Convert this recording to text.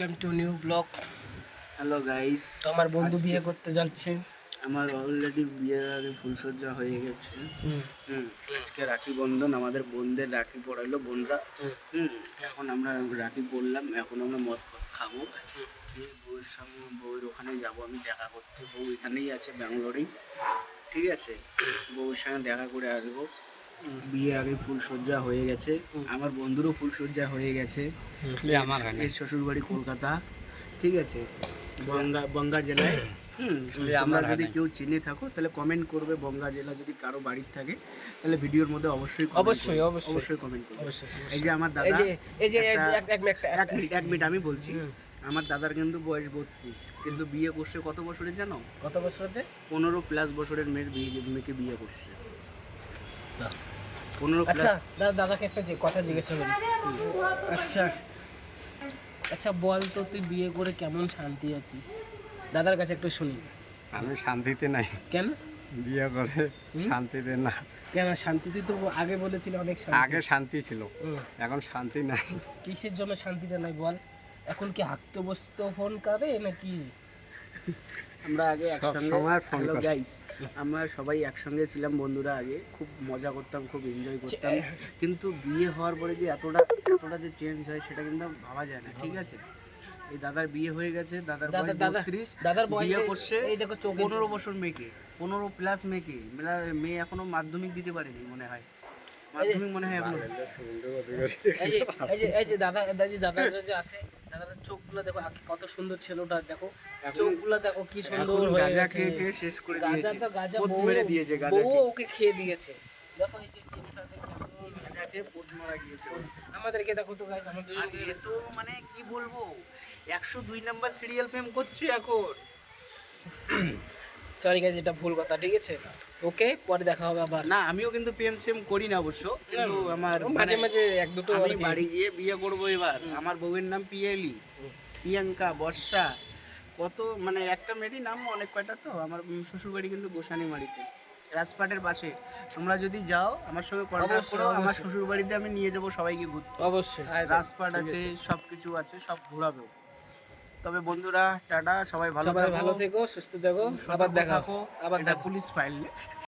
Welcome to new blog. Hello guys, তো আমার বন্ধু বিয়ে করতে যাচ্ছে। আমার অলরেডি বিয়ের আগে ফুলসজ্জা হয়ে গেছে। আজকে রাখি বন্ধন, আমাদের বোনদের রাখি পড়াইলো বোনরা। এখন আমরা রাখি পড়লাম, এখন আমরা মদ ফদ খাবো। বউয়ের সঙ্গে বউয়ের ওখানে যাবো আমি দেখা করতে। বউ এখানেই আছে, ব্যাঙ্গালোরেই। ঠিক আছে, বউয়ের সঙ্গে দেখা করে আসবো। বিয়ে আগে ফুলসজ্জা হয়ে গেছে, আমার বন্ধুরও ফুলসজ্জা হয়ে গেছে। এর শ্বশুরবাড়ি কলকাতা, ঠিক আছে, বনগাঁ জেলায়। তোমরা যদি কেউ চিনে থাকো তাহলে কমেন্ট করবে, বনগাঁ জেলা যদি কারো বাড়ির থাকে তাহলে ভিডিওর মধ্যে অবশ্যই কমেন্ট করবে। এই যে আমার দাদা, এক মিনিট আমি বলছি। আমার দাদার কিন্তু বয়স 32, কিন্তু বিয়ে করছে কত বছরের জানো? কত বছরের? 15+ বছরের মেয়েকে বিয়ে করছে। 15+। আচ্ছা দাদাকে একটা কথা জিজ্ঞাসা করি। আচ্ছা বল তো, তুই বিয়ে করে কেমন শান্তি আছিস? দাদার কাছে একটু শুনি। আমি শান্তিতে নাই। কেন? বিয়ে করে শান্তিতে না। কেন শান্তি? তুই তো আগে বলেছিলি অনেক শান্তি। আগে শান্তি ছিল, এখন শান্তি নাই। কিসের জন্য শান্তিটা নাই বল? এখন কি হাঁটতে বসতে ফোন করে নাকি? আমরা আগে একসঙ্গে, হ্যালো গাইস, আমরা সবাই একসঙ্গে ছিলাম বন্ধুরা। আগে খুব মজা করতাম, খুব এনজয় করতাম, কিন্তু বিয়ে হওয়ার পরে যে এতটা যে চেঞ্জ হয় সেটা কিন্তু ভাবা যায় না। ঠিক আছে, এই দাদার বিয়ে হয়ে গেছে, দাদার বয়স বিয়ে করছে 15 বছর মেয়েকে, 15+ মেয়েকে। মেয়ে এখনো মাধ্যমিক দিতে পারেনি মনে হয়, মাধ্যমিক মনে হয় এখনো। এই যে দাদা যে আছে, দাদার চোখগুলো দেখো, কত সুন্দর ছেলেটা, দেখো চোখগুলো দেখো কি সুন্দর হয়ে গাঁজা গেছে। খেয়ে শেষ করে গাঁজা পোদ মেরে দিয়েছে, বউ ওকে খেয়ে দিয়েছে। দেখো এই যে ছেলেটা কেমন গাছে পোদ মারা গিয়েছে। আমাদেরকে দেখো তো গাইস, আমরা আর এ তো মানে কি বলবো, 102 নাম্বার সিরিয়াল প্রেম করছে এখন। সরি গাইস, এটা ভুল কথা, ঠিক আছে? ওকে, পরে দেখা হবে আবার। না, আমিও কিন্তু প্রেম সেম করি না অবশ্য, কিন্তু আমার মাঝে মাঝে এক দুটো আমি বাড়ি গিয়ে বিয়ে করব এবার। আমার বউয়ের নাম পিয়ালি, প্রিয়াঙ্কা, বর্ষা, কত মানে একটা মেয়েরই নাম অনেক কয়টা। তো আমার শ্বশুরবাড়ি কিন্তু গোসানিমারিতে, রাজপাটের পাশে। তোমরা যদি যাও আমার সঙ্গে কন্ট্যাক্ট করো, আমার শ্বশুরবাড়িতে আমি নিয়ে যাবো সবাইকে ঘুরতে। অবশ্যই রাজপাট আছে, সবকিছু আছে, সব ঘোরাবো। তবে বন্ধুরা টাটা, সবাই ভালো থেকো, সুস্থ থেকো, আবার দেখা থাকো। আবার পুলিশ ফাইল